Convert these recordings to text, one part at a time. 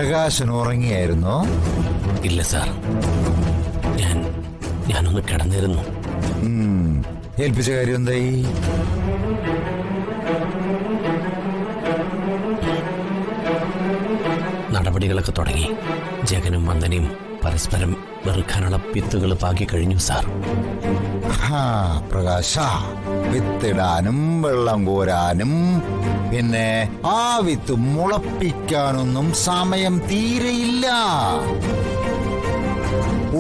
പ്രകാശൻ ഉറങ്ങിയായിരുന്നോ? ഇല്ല സാർ, ഞാനൊന്ന് കിടന്നിരുന്നു. ഏൽപ്പിച്ച കാര്യം എന്തായി? നടപടികളൊക്കെ തുടങ്ങി. ജഗനും വന്ദനയും പരസ്പരം വെറുക്കാനുള്ള വിത്തുകൾ പാകി കഴിഞ്ഞു സാർ. പ്രകാശ, വിത്തിടാനും വെള്ളം കോരാനും പിന്നെ ആ വിത്ത് മുളപ്പിക്കാനൊന്നും സമയം തീരെയില്ല.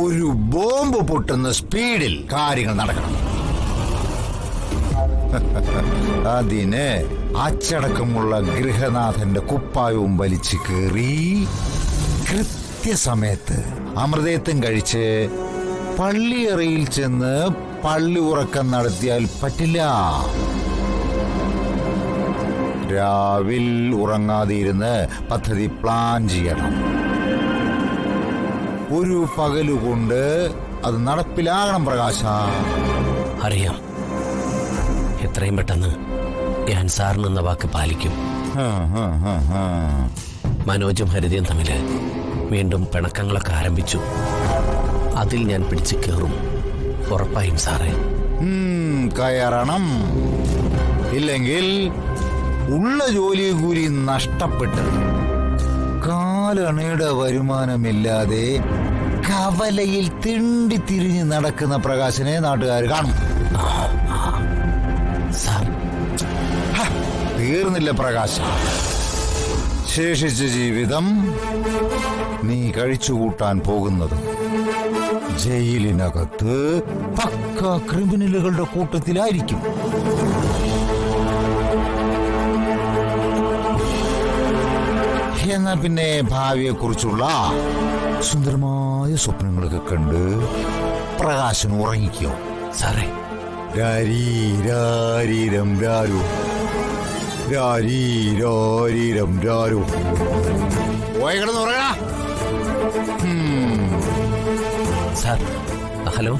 ഒരു ബോംബ് പൊട്ടുന്ന സ്പീഡിൽ കാര്യങ്ങൾ നടക്കണം. അതിന് അച്ചടക്കമുള്ള ഗൃഹനാഥന്റെ കുപ്പായവും വലിച്ചു കയറി കൃത്യസമയത്ത് അമൃതേത്തും കഴിച്ച് പള്ളിയറയിൽ ചെന്ന് പള്ളി ഉറക്കം നടത്തിയാൽ പറ്റില്ല. രാവിൽ ഉറങ്ങാതിരുന്ന് പദ്ധതി പ്ലാൻ ചെയ്യണം. ഒരു പകലുകൊണ്ട് അത് നടപ്പിലാകണം പ്രകാശ. അറിയാം, എത്രയും പെട്ടെന്ന് ഞാൻ സാറിനെന്ന വാക്ക് പാലിക്കും. മനോജും ഹരിതയും തമ്മിൽ വീണ്ടും പിണക്കങ്ങളൊക്കെ ആരംഭിച്ചു. അതിൽ ഞാൻ പിടിച്ചു കയറും, ഉറപ്പായും സാറേ. കയറണം. ഇല്ലെങ്കിൽ ഉള്ള ജോലി കൂലി നഷ്ടപ്പെട്ട് കാലണയുടെ വരുമാനമില്ലാതെ കവലയിൽ തിണ്ടി തിരിഞ്ഞ് നടക്കുന്ന പ്രകാശനെ നാട്ടുകാർ കാണും. തീർന്നില്ല പ്രകാശ. ശേഷിച്ച ജീവിതം നീ കഴിച്ചുകൂട്ടാൻ പോകുന്നത് ജയിലിനകത്ത് പക്ക ക്രിമിനലുകളുടെ കൂട്ടത്തിലായിരിക്കും. എന്നാ പിന്നെ ഭാവിയെ കുറിച്ചുള്ള സുന്ദരമായ സ്വപ്നങ്ങളൊക്കെ കണ്ട് പ്രകാശൻ ഉറങ്ങിക്കോ സാറേ. രാരീരം രാരു രാരീരം രാരു പോയി കിടന്നുറങ്ങ. Sir, hello.